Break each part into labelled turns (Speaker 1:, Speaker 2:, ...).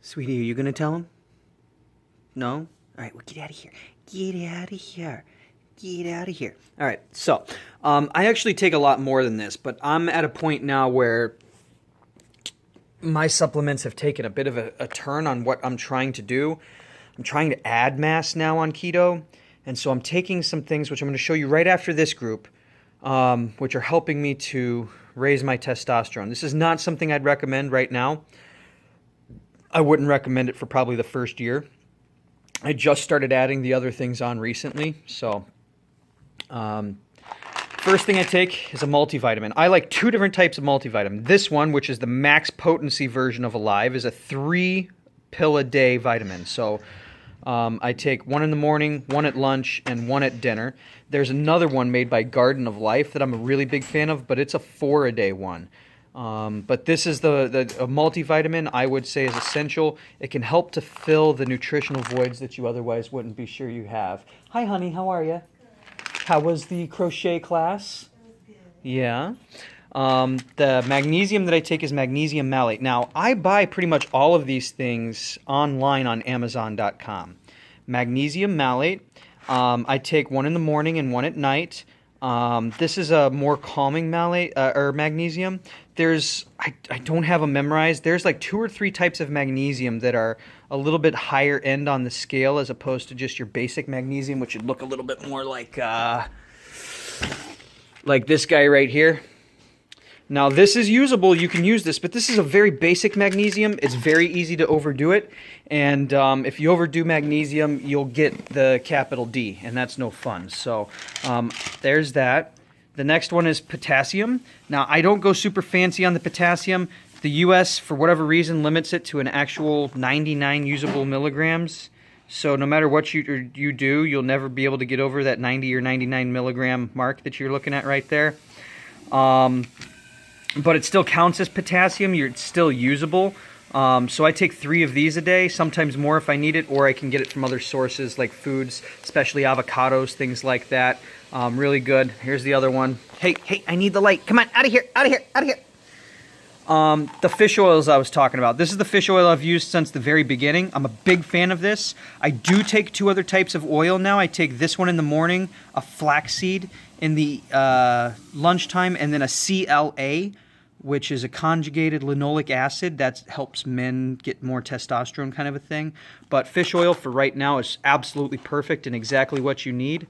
Speaker 1: Sweetie, are you going to tell him? No? All right, well, get out of here. Get out of here. Get out of here. All right, so I actually take a lot more than this, but I'm at a point now where my supplements have taken a bit of a turn on what I'm trying to do. I'm trying to add mass now on keto, and so I'm taking some things which I'm going to show you right after this group, which are helping me to raise my testosterone. This is not something I'd recommend right now. I wouldn't recommend it for probably the first year. I just started adding the other things on recently, so first thing I take is a multivitamin. I like two different types of multivitamin. This one, which is the max potency version of Alive, is a 3-pill-a-day vitamin. So I take one in the morning, one at lunch, and one at dinner. There's another one made by Garden of Life that I'm a really big fan of, but it's a 4-a-day one. But this is a multivitamin I would say is essential. It can help to fill the nutritional voids that you otherwise wouldn't be sure you have. Hi, honey. How are you? How was the crochet class? Yeah. The magnesium that I take is magnesium malate. Now, I buy pretty much all of these things online on Amazon.com. Magnesium malate. I take one in the morning and one at night. This is a more calming malate or magnesium. I don't have them memorized. There's like 2 or 3 types of magnesium that are a little bit higher end on the scale as opposed to just your basic magnesium, which would look a little bit more like this guy right here. Now this is usable. You can use this, but this is a very basic magnesium. It's very easy to overdo it, and if you overdo magnesium, you'll get the capital D, and that's no fun. So there's that. The next one is potassium. Now, I don't go super fancy on the potassium. The U.S., for whatever reason, limits it to an actual 99 usable milligrams. So no matter what you do, you'll never be able to get over that 90 or 99 milligram mark that you're looking at right there. But it still counts as potassium. It's still usable. So I take 3 of these a day, sometimes more if I need it, or I can get it from other sources like foods, especially avocados, things like that. Really good. Here's the other one. Hey, I need the light. Come on, out of here, out of here, out of here. The fish oils I was talking about. This is the fish oil I've used since the very beginning. I'm a big fan of this. I do take 2 other types of oil now. I take this one in the morning, a flaxseed in the lunchtime, and then a CLA, which is a conjugated linoleic acid that helps men get more testosterone kind of a thing. But fish oil for right now is absolutely perfect and exactly what you need.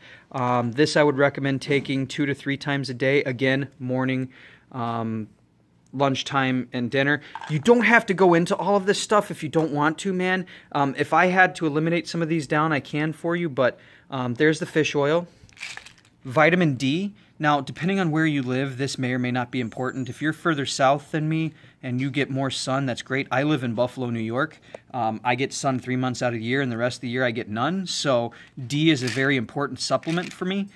Speaker 1: This I would recommend taking 2 to 3 times a day. Again, morning, lunchtime, and dinner. You don't have to go into all of this stuff if you don't want to, man. If I had to eliminate some of these down, I can for you, but there's the fish oil. Vitamin D. Now, depending on where you live, this may or may not be important. If you're further south than me and you get more sun, that's great. I live in Buffalo, New York. I get sun 3 months out of the year, and the rest of the year I get none. So D is a very important supplement for me.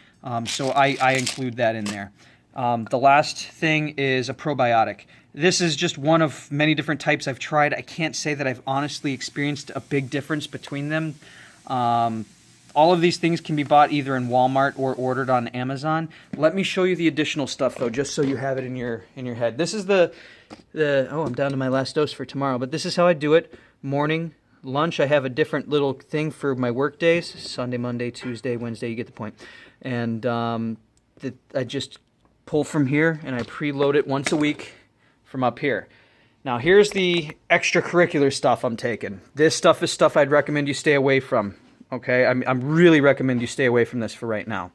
Speaker 1: So I include that in there. The last thing is a probiotic. This is just one of many different types I've tried. I can't say that I've honestly experienced a big difference between them. All of these things can be bought either in Walmart or ordered on Amazon. Let me show you the additional stuff, though, just so you have it in your head. This is oh, I'm down to my last dose for tomorrow, but this is how I do it. Morning, lunch, I have a different little thing for my work days. Sunday, Monday, Tuesday, Wednesday, you get the point. And I just pull from here, and I preload it once a week from up here. Now, here's the extracurricular stuff I'm taking. This stuff is stuff I'd recommend you stay away from. Okay, I'm really recommend you stay away from this for right now.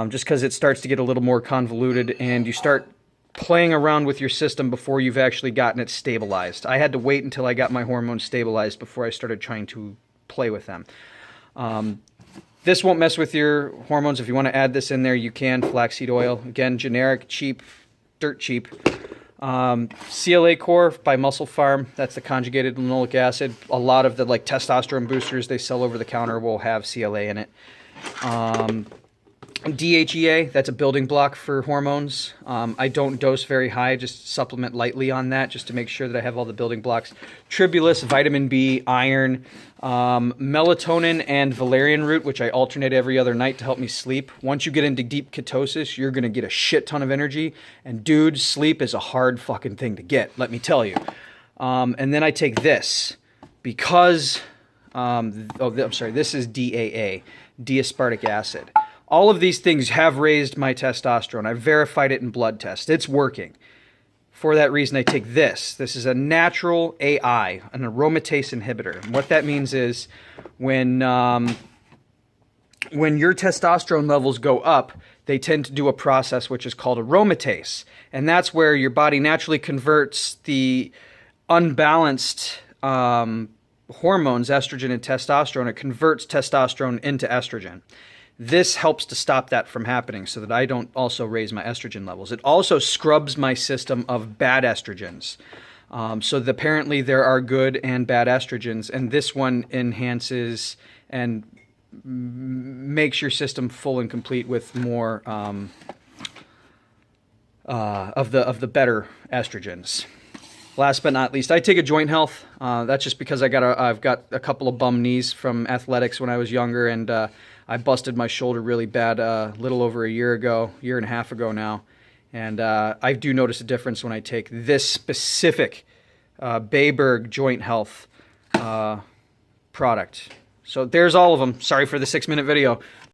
Speaker 1: Just because it starts to get a little more convoluted and you start playing around with your system before you've actually gotten it stabilized. I had to wait until I got my hormones stabilized before I started trying to play with them. This won't mess with your hormones. If you want to add this in there, you can. Flaxseed oil. Again, generic, cheap, dirt cheap. CLA Core by Muscle Farm, that's the conjugated linoleic acid. A lot of the testosterone boosters they sell over the counter will have CLA in it. DHEA, that's a building block for hormones. I don't dose very high, just supplement lightly on that just to make sure that I have all the building blocks. Tribulus, vitamin B, iron, melatonin, and valerian root, which I alternate every other night to help me sleep. Once you get into deep ketosis, you're going to get a shit ton of energy. And dude, sleep is a hard fucking thing to get, let me tell you. And then I take this. because, I'm sorry, this is DAA, D-aspartic acid. All of these things have raised my testosterone. I've verified it in blood tests. It's working. For that reason, I take this. This is a natural AI, an aromatase inhibitor. And what that means is when your testosterone levels go up, they tend to do a process which is called aromatase. And that's where your body naturally converts the unbalanced hormones, estrogen and testosterone. It converts testosterone into estrogen. This helps to stop that from happening so that I don't also raise my estrogen levels. It also scrubs my system of bad estrogens. So apparently there are good and bad estrogens, and this one enhances and makes your system full and complete with more of the better estrogens. Last but not least, I take a joint health. That's just because I've got a couple of bum knees from athletics when I was younger, and I busted my shoulder really bad a little over a year and a half ago now. And I do notice a difference when I take this specific Bayberg joint health product. So there's all of them. Sorry for the 6-minute video.